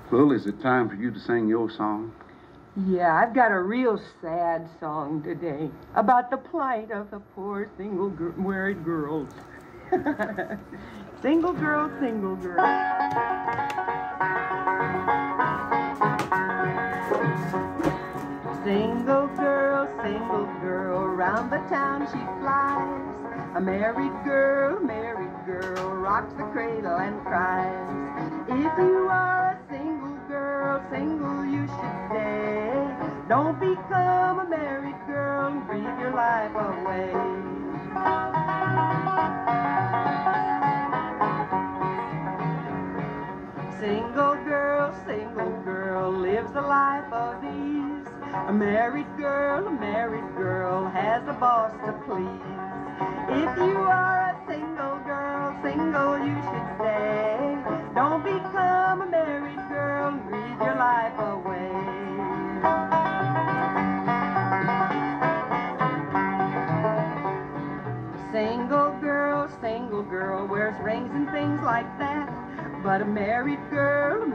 Well, is it time for you to sing your song? Yeah, I've got a real sad song today about the plight of the poor married girls. Single girl, single girl. Single girl, round the town she flies. A married girl, rocks the cradle and cries. If you are a single girl, single you should stay. Don't become a married girl and breathe your life away. Single girl lives a life of ease. A married girl has a boss to please. If you are a single girl, single you should stay. Don't become a married girl and breathe your life away. Single girl wears rings and things like that. But a married girl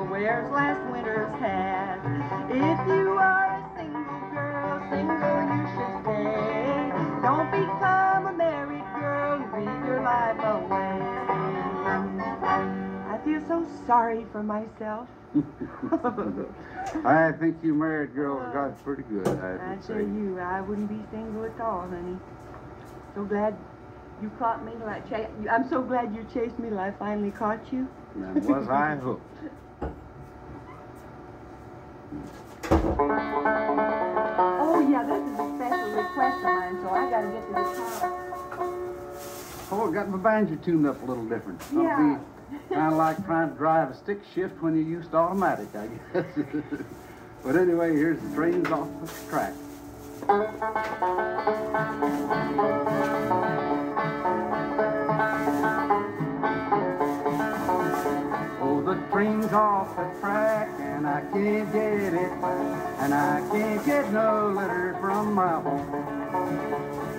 wears last winter's hat. If you are a single girl, single you should stay. Don't become a married girl and breathe your life away. I feel so sorry for myself. I think you married girls got it pretty good, I tell you, I wouldn't be single at all, honey. So glad you caught me. I'm so glad you chased me till I finally caught you. And was I hooked? Oh, yeah, this is a special request of mine, so I got to get to the car. Oh, I got my banjo tuned up a little different. Yeah. Kind of like trying to drive a stick shift when you used automatic, I guess. But anyway, here's the trains off the track. Oh, the train's off the track and I can't get it back, and I can't get no letter from my home.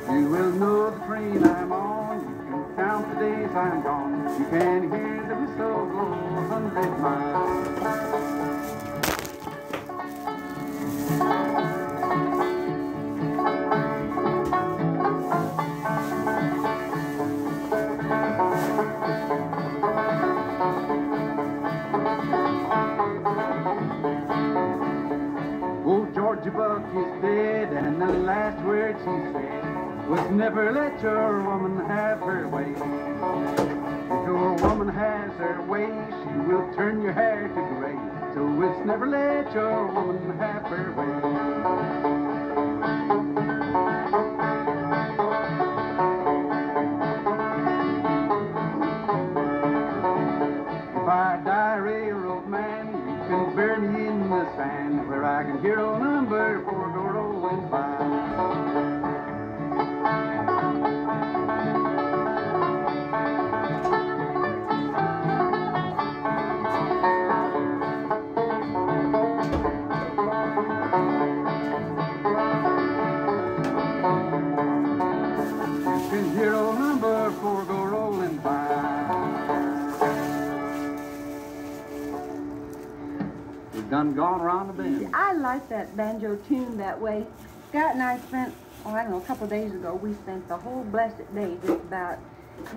You will know the train I'm on, you can count the days I'm gone, you can hear the whistle blow 100 miles. Georgia Buck is dead, and the last word she said was never let your woman have her way. If your woman has her way, she will turn your hair to gray. So it's never let your woman have her way. Bury me in the sand where I can hear old number 4 go rolling by. You can hear old number 4 go rolling by. Done gone around the bend. I like that banjo tune that way. Scott and I spent, I don't know, a couple of days ago, we spent the whole blessed day just about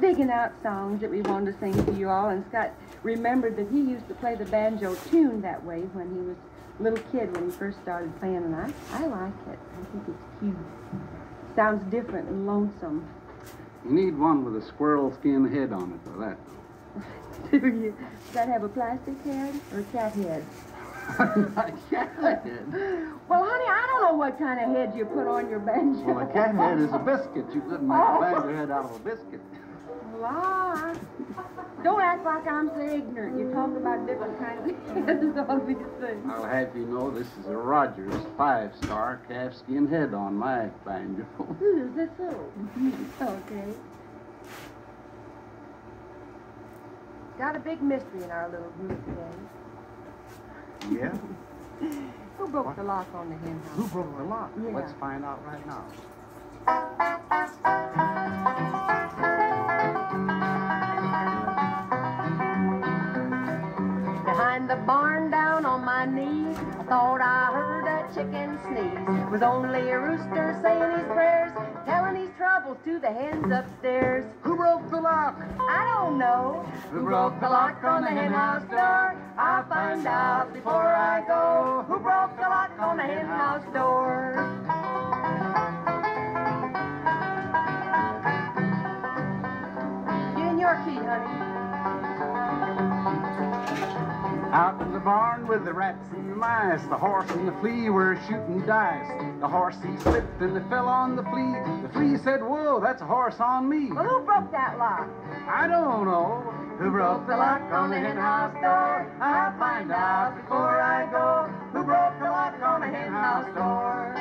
digging out songs that we wanted to sing to you all, and Scott remembered that he used to play the banjo tune that way when he was a little kid when he first started playing, and I like it. I think it's cute. Sounds different and lonesome. You need one with a squirrel skin head on it for that. Do you? Does that have a plastic head or a cat head? Cat head. Well, honey, I don't know what kind of head you put on your banjo. Well, a cat head is a biscuit. You couldn't make a banjo head out of a biscuit. Well, don't act like I'm so ignorant. You talk about different kinds of heads, obviously. I'll have you know this is a Rogers 5-star calfskin head on my banjo. Is that so? Okay. Got a big mystery in our little group today. Yeah? Who broke the lock on the hen house? Who broke the lock? Yeah. Let's find out right now. Behind the my knee, I thought I heard a chicken sneeze. It was only a rooster saying his prayers, telling his troubles to the hens upstairs. Who broke the lock? I don't know. Who broke the lock on the henhouse door? I'll find out before I go. Who broke the lock on the henhouse door? Get in your key, honey. Out in the barn with the rats and the mice, the horse and the flea were shooting dice. The horse he slipped and it fell on the flea. The flea said, "Whoa, that's a horse on me." Well, who broke that lock? I don't know. Who broke the lock on the henhouse door? I'll find out before I go. Who broke the lock on the henhouse door?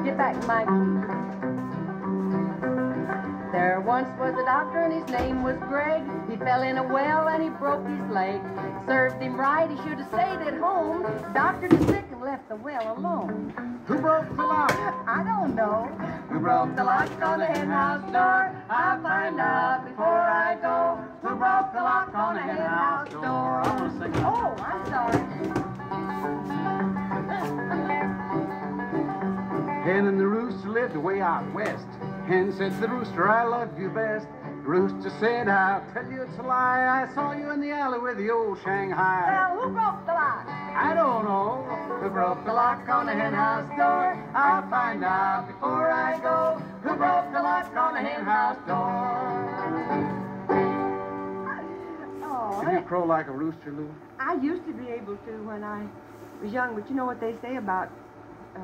Get back, Mikey. There once was a doctor and his name was Greg. He fell in a well and he broke his leg. Served him right, he should have stayed at home. Doctor was sick and left the well alone. Who broke the lock? I don't know. Who broke the lock on the henhouse door? I'll find out before I go. Who broke the lock on the henhouse door? I want to sing that. Oh, I'm sorry. Hen and the rooster lived away out west. Hen said to the rooster, "I love you best." The rooster said, "I'll tell you it's a lie. I saw you in the alley with the old Shanghai." Well, who broke the lock? I don't know. Who broke the lock on the henhouse door? I'll find out before I go. Who broke the lock on the henhouse door? Oh, Can you crow like a rooster, Lou? I used to be able to when I was young, but you know what they say about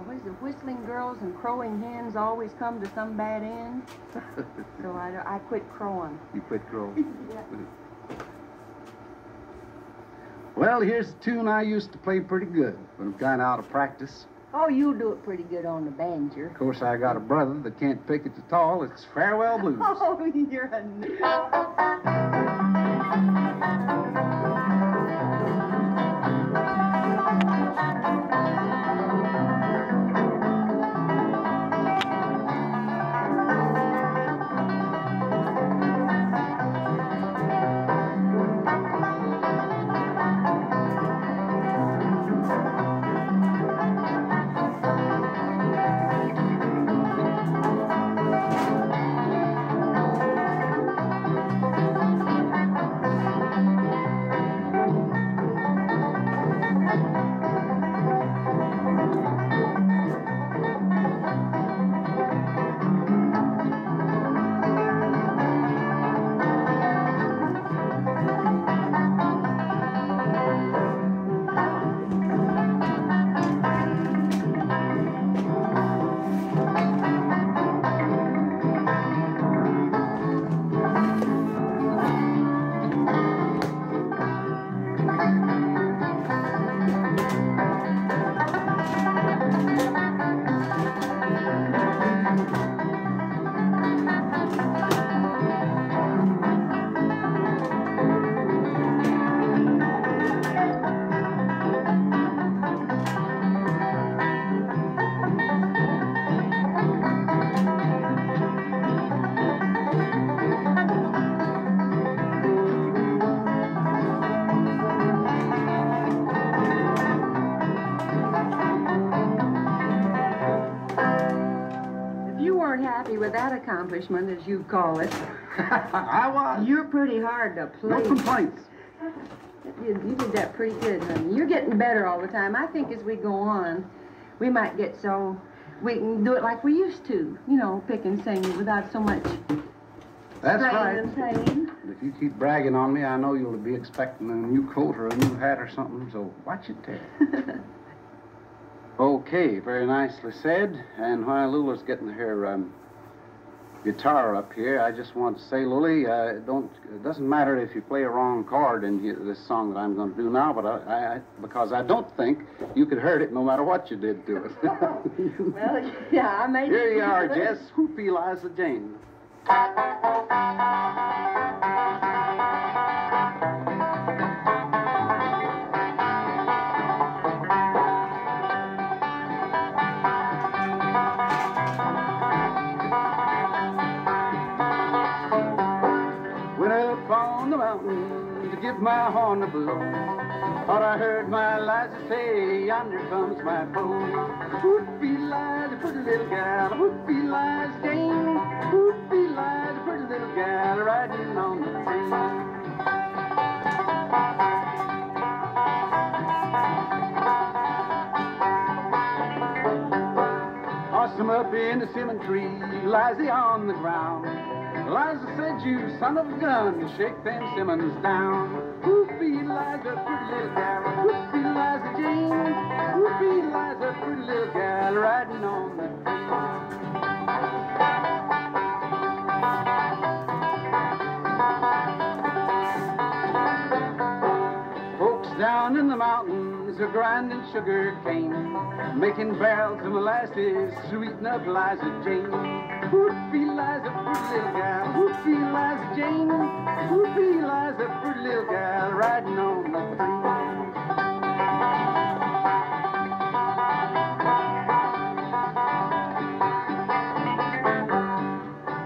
what is it, whistling girls and crowing hens always come to some bad end? So I quit crowing. You quit crowing. Yeah. Well, here's a tune I used to play pretty good, but I'm kind of out of practice. Oh, you do it pretty good on the banjo. Of course, I got a brother that can't pick it at all. It's Farewell Blues. Oh, you're a... With that accomplishment, as you call it, I was. you're pretty hard to play. No complaints. You did that pretty good, honey. You're getting better all the time. I think as we go on, we might get so we can do it like we used to. You know, pick and sing without so much That's playing right. and playing. If you keep bragging on me, I know you'll be expecting a new coat or a new hat or something, so watch it, Ted. Okay, very nicely said. And while Lula's getting her guitar up here, I just want to say, Lily, it doesn't matter if you play a wrong chord in this song that I'm going to do now, but because I don't think you could hurt it no matter what you did to it. Well, yeah, I made Here it. you are, Jess. Whoop Eliza Jane. When give my horn a blow. Thought I heard my Liza say, yonder comes my foe. Whoop-ee Liza, pretty little gal, whoop-ee Liza Jane. Whoop-ee Liza, pretty little gal, riding on the train. Tossed him up in the cemetery, Liza on the ground. Liza said, you son of a gun, shake them Simmons down. Whoopie Liza, pretty little gal, whoopie Liza Jane. Whoopie Liza, pretty little gal, riding on the train. Folks down in the mountains are grinding sugar cane, making barrels of molasses, sweeten up Liza Jane. Whoopie Liza, pretty little gal, whoopie Liza Jane. Whoopie Liza, pretty little gal, riding on the train.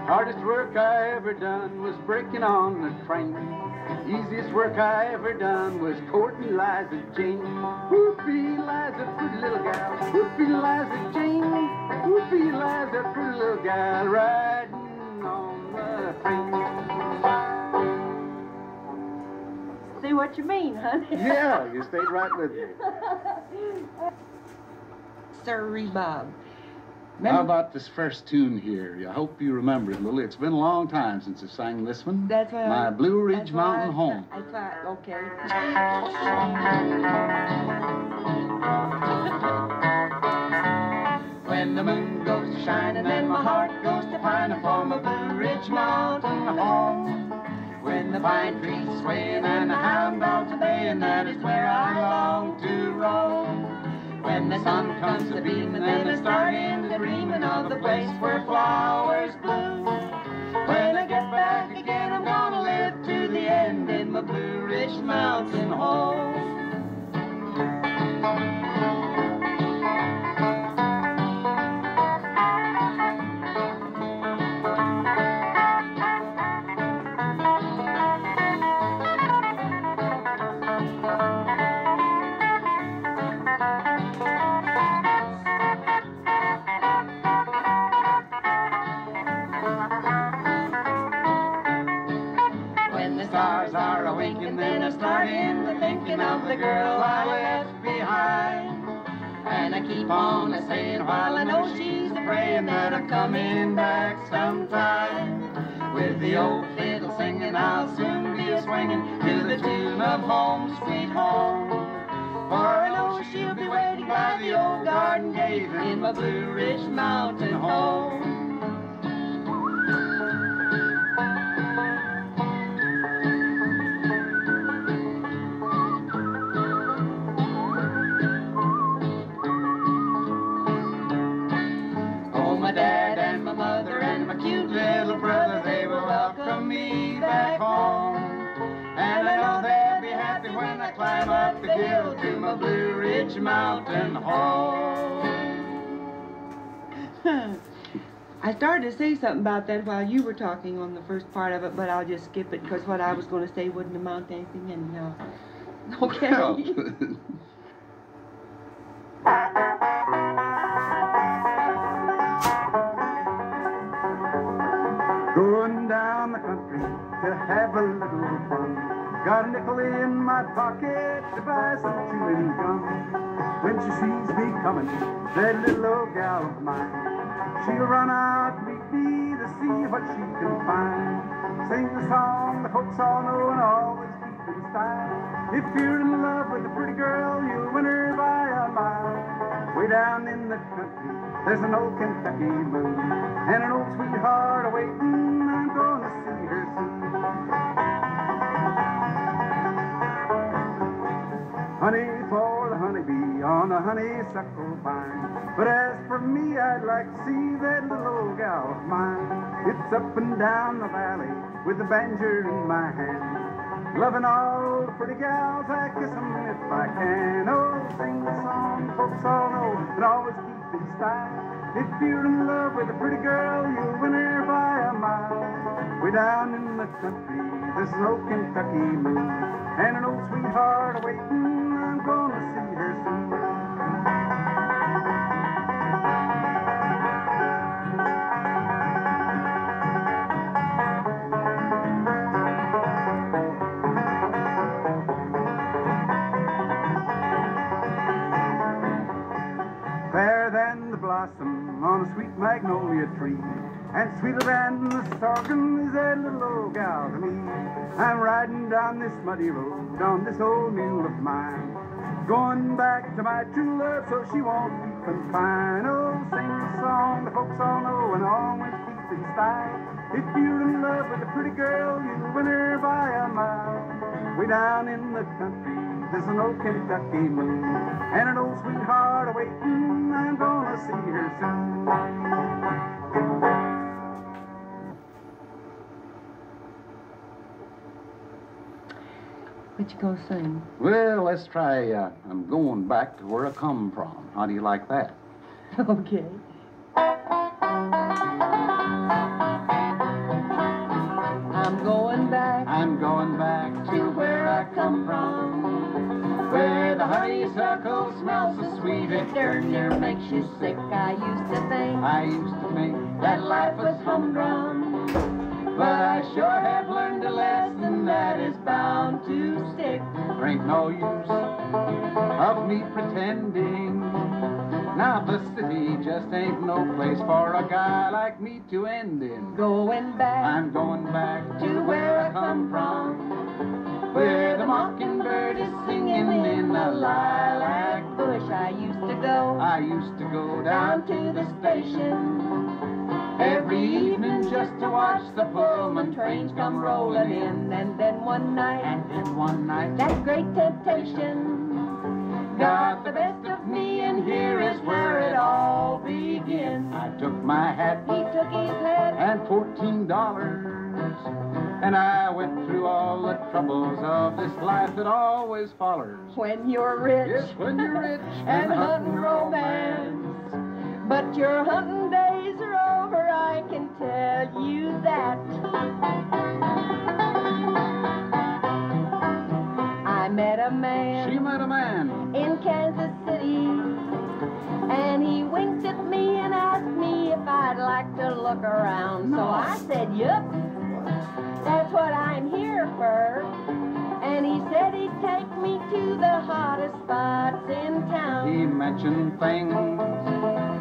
Hardest work I ever done was breaking on the train. Easiest work I ever done was courting Liza Jane. Whoopie Liza, pretty little gal, whoopie Liza Jane. Whoopie Liza, pretty little gal, riding on the train. See what you mean, honey? Yeah, you stayed right with me. Sorry, Bob. How about this first tune here? I hope you remember it, Lily. It's been a long time since I sang this one. That's why My Blue Ridge Mountain Home. I thought, okay. When the moon goes to shining and my heart goes to pining for my Blue Ridge Mountain home. When the pine trees are swaying and the hound dogs are baying, that is where I long to roam. When the sun comes a-beaming and I start into dreaming of the place where flowers bloom. When I get back again, I'm gonna live to the end in my Blue Ridge Mountain home. Then I start into thinking of the girl I left behind. And I keep on a-saying while I know she's a-praying that I'm coming back sometime. With the old fiddle singing, I'll soon be a-swinging to the tune of Home Sweet Home. For I know she'll be waiting by the old garden gate in my Blue Ridge Mountain home. My dad and my mother and my cute little brother, they will welcome me back home. And I know they'll be happy when I climb up the hill to my Blue Ridge Mountain home. I started to say something about that while you were talking on the first part of it, but I'll just skip it because what I was going to say wouldn't amount to anything anyhow. Okay. Well. Going down the country to have a little fun. Got a nickel in my pocket to buy some chewing gum. When she sees me coming, that little old gal of mine, she'll run out to meet me to see what she can find. Sing the song the folks all know and always keep in style. If you're in love with a pretty girl, you'll win her by a mile. Way down in the country, there's an old Kentucky moon and an old sweetheart awaiting. I'm gonna see her soon. Honey for the honeybee on a honeysuckle vine. But as for me, I'd like to see that little old gal of mine. It's up and down the valley with the banjo in my hand. Loving all the pretty gals, I kiss them if I can. Oh, sing the song folks all know and always keep in style. If you're in love with a pretty girl, you'll win her by a mile. Way down in the country, this is old Kentucky moon. And an old sweetheart awaiting, I'm gonna see her soon. Fairer than the blossom on a sweet magnolia tree, and sweeter than the sorghum is that little old gal to me. I'm riding down this muddy road on this old mule of mine, going back to my true love so she won't be confined. Oh, sing the song the folks all know and always keep in style. If you're in love with a pretty girl, you'll win her by a mile. Way down in the country, there's an old Kentucky moon, and an old sweetheart awaiting, I'm gonna see her soon. What you gonna sing? Well, let's try I'm Going Back to Where I Come From. How do you like that? Okay. I'm going back. I'm going back to where I come from, where the honeysuckle smells so sweet it Darn near makes you sick. I used to think that life was humdrum, but I sure have learned a lesson that is bound to stick. There ain't no use of me pretending. Now the city just ain't no place for a guy like me to end in. going back I'm going back to where I come from, where the mockingbird is singing in the lilac bush. I used to go down to the station every evening just to watch the Pullman trains come rolling in. and then one night And then one night that great temptation got the best of me, and here is where it all begins. I took my hat He took his head and $14, and I went through all the troubles of this life that always follows. when you're rich Yes, when you're rich and hunting romance. But your hunting days are over, I can tell you that. I met a man She met a man. in Kansas City, and he winked at me and asked me if I'd like to look around. So I said, yup, that's what I'm here for. And he said he'd take me to the hottest spots in town. He mentioned things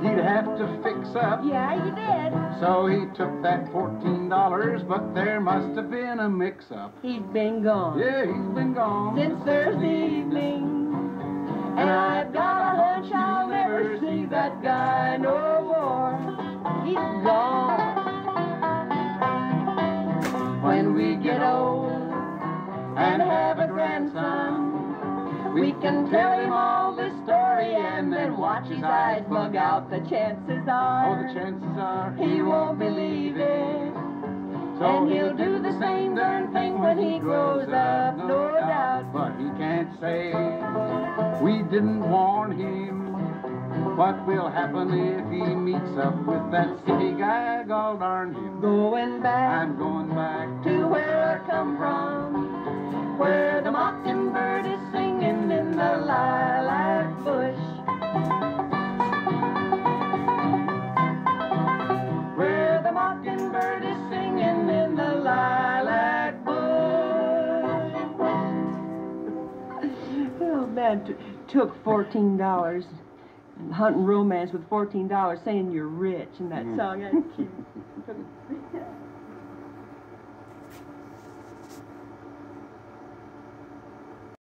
he'd have to fix up. Yeah, you did. So he took that $14, but there must have been a mix-up. He'd been gone Yeah, he's been gone since Thursday evening, and I've got a hunch I'll never see that guy no more. He's gone. When we get old And have a grandson, we can tell him all this story and then watch his eyes bug out. The chances Oh, are the chances are he won't believe it, so and he'll do the same darn thing when he grows up, no doubt. But he can't say we didn't warn him. What will happen if he meets up with that city guy? Gol darn him. Going back I'm going back to where I come from, where the mockingbird is singing in the lilac bush. Where the mockingbird is singing in the lilac bush. Oh man, took $14. Hunting romance with $14, saying you're rich in that song. Ain't you?